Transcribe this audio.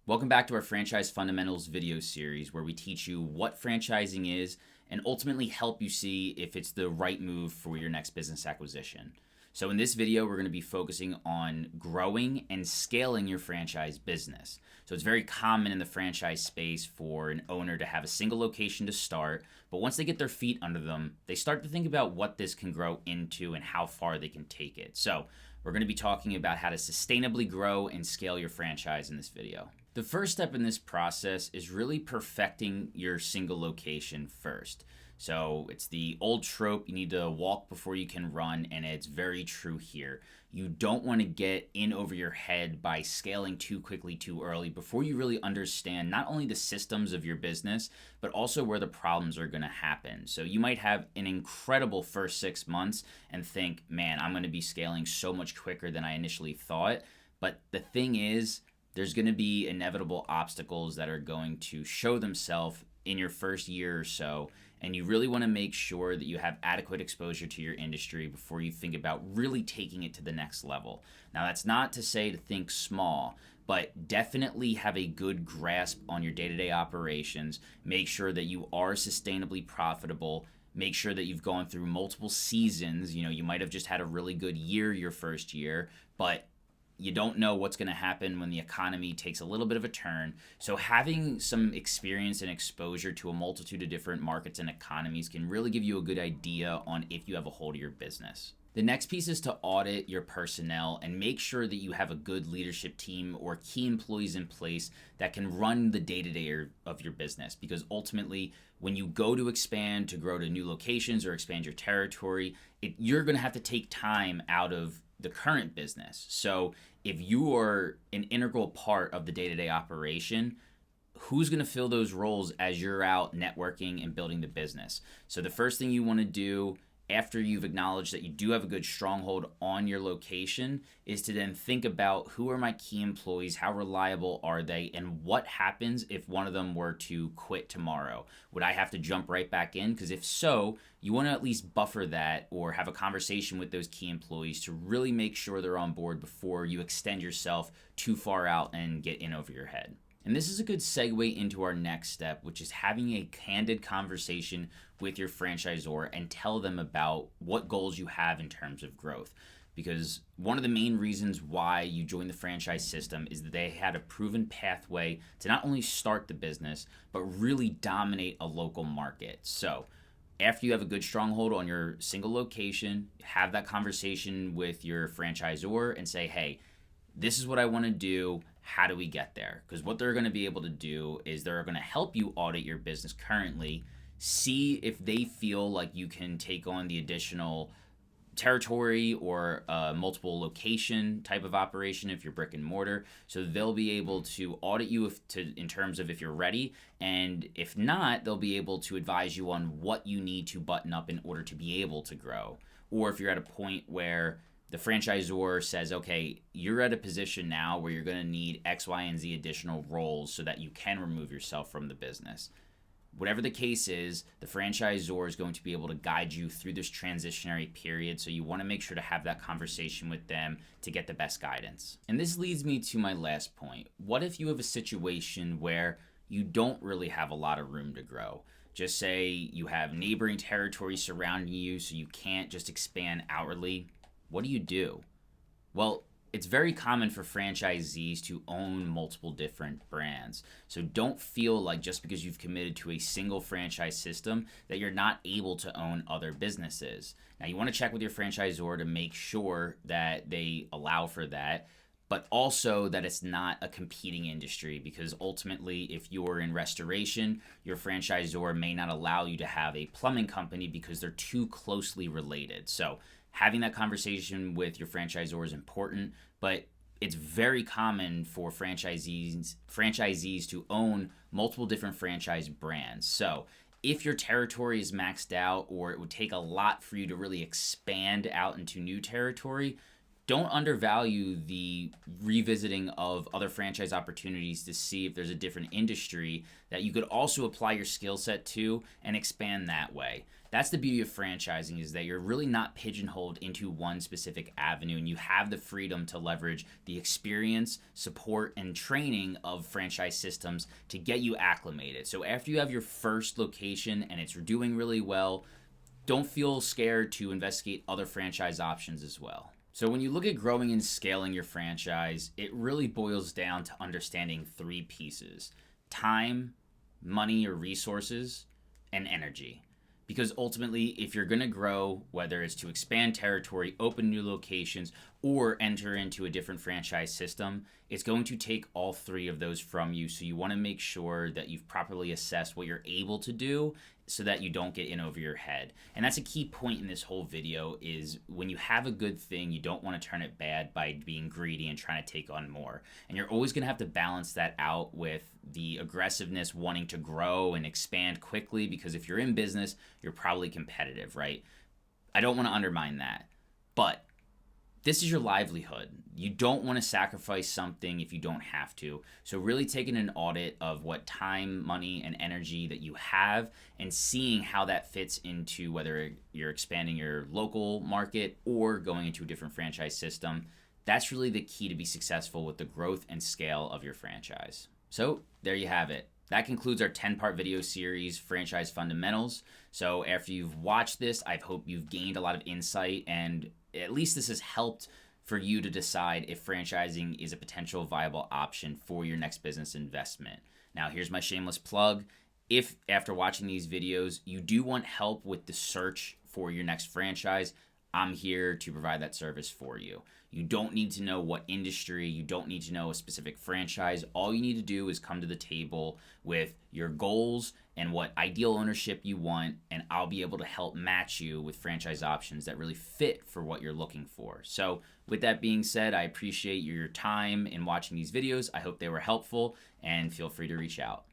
Welcome back to our Franchise Fundamentals video series where we teach you what franchising is and ultimately help you see if it's the right move for your next business acquisition. So in this video, we're going to be focusing on growing and scaling your franchise business. So it's very common in the franchise space for an owner to have a single location to start, but once they get their feet under them, they start to think about what this can grow into and how far they can take it. So we're going to be talking about how to sustainably grow and scale your franchise in this video. The first step in this process is really perfecting your single location first. So it's the old trope, you need to walk before you can run, and it's very true here. You don't want to get in over your head by scaling too quickly too early before you really understand not only the systems of your business, but also where the problems are going to happen. So you might have an incredible first 6 months and think, man, I'm going to be scaling so much quicker than I initially thought. But the thing is, there's going to be inevitable obstacles that are going to show themselves in your first year or so, and you really want to make sure that you have adequate exposure to your industry before you think about really taking it to the next level. Now, that's not to say to think small, but definitely have a good grasp on your day-to-day operations. Make sure that you are sustainably profitable. Make sure that you've gone through multiple seasons. You might have just had a really good year your first year, but you don't know what's going to happen when the economy takes a little bit of a turn. So having some experience and exposure to a multitude of different markets and economies can really give you a good idea on if you have a hold of your business. The next piece is to audit your personnel and make sure that you have a good leadership team or key employees in place that can run the day-to-day of your business. Because ultimately, when you go to expand, to grow to new locations or expand your territory, you're going to have to take time out of the current business. So if you are an integral part of the day-to-day operation, who's going to fill those roles as you're out networking and building the business? So the first thing you want to do after you've acknowledged that you do have a good stronghold on your location is to then think about, who are my key employees, how reliable are they, and what happens if one of them were to quit tomorrow? Would I have to jump right back in? Because if so, you want to at least buffer that or have a conversation with those key employees to really make sure they're on board before you extend yourself too far out and get in over your head. And this is a good segue into our next step, which is having a candid conversation with your franchisor and tell them about what goals you have in terms of growth. Because one of the main reasons why you joined the franchise system is that they had a proven pathway to not only start the business, but really dominate a local market. So after you have a good stronghold on your single location, have that conversation with your franchisor and say, hey, this is what I want to do. How do we get there? Because what they're going to be able to do is they're going to help you audit your business currently, see if they feel like you can take on the additional territory or multiple location type of operation if you're brick and mortar. So they'll be able to audit you in terms of if you're ready, and if not, they'll be able to advise you on what you need to button up in order to be able to grow. Or if you're at a point where the franchisor says, okay, you're at a position now where you're going to need X, Y, and Z additional roles so that you can remove yourself from the business. Whatever the case is, the franchisor is going to be able to guide you through this transitionary period, so you want to make sure to have that conversation with them to get the best guidance. And this leads me to my last point. What if you have a situation where you don't really have a lot of room to grow? Just say you have neighboring territory surrounding you, so you can't just expand outwardly. What do you do? Well, it's very common for franchisees to own multiple different brands. So don't feel like just because you've committed to a single franchise system that you're not able to own other businesses. Now, you want to check with your franchisor to make sure that they allow for that, but also that it's not a competing industry, because ultimately, if you're in restoration, your franchisor may not allow you to have a plumbing company because they're too closely related. So having that conversation with your franchisor is important, but it's very common for franchisees to own multiple different franchise brands. So if your territory is maxed out, or it would take a lot for you to really expand out into new territory, don't undervalue the revisiting of other franchise opportunities to see if there's a different industry that you could also apply your skill set to and expand that way. That's the beauty of franchising, is that you're really not pigeonholed into one specific avenue, and you have the freedom to leverage the experience, support, and training of franchise systems to get you acclimated. So after you have your first location and it's doing really well, don't feel scared to investigate other franchise options as well. So when you look at growing and scaling your franchise, it really boils down to understanding three pieces: time, money or resources, and energy. Because ultimately, if you're going to grow, whether it's to expand territory, open new locations, or enter into a different franchise system, it's going to take all three of those from you. So you want to make sure that you've properly assessed what you're able to do so that you don't get in over your head. And that's a key point in this whole video, is when you have a good thing, you don't want to turn it bad by being greedy and trying to take on more. And you're always going to have to balance that out with the aggressiveness, wanting to grow and expand quickly, because if you're in business, you're probably competitive, right? I don't want to undermine that, but this is your livelihood. You don't want to sacrifice something if you don't have to. So really taking an audit of what time, money, and energy that you have, and seeing how that fits into whether you're expanding your local market or going into a different franchise system. That's really the key to be successful with the growth and scale of your franchise. So there you have it. That concludes our 10-part video series, Franchise Fundamentals. So after you've watched this, I hope you've gained a lot of insight, and at least this has helped for you to decide if franchising is a potential viable option for your next business investment. Now, here's my shameless plug. If after watching these videos, you do want help with the search for your next franchise, I'm here to provide that service for you. You don't need to know what industry, you don't need to know a specific franchise. All you need to do is come to the table with your goals and what ideal ownership you want, and I'll be able to help match you with franchise options that really fit for what you're looking for. So with that being said, I appreciate your time in watching these videos. I hope they were helpful, and feel free to reach out.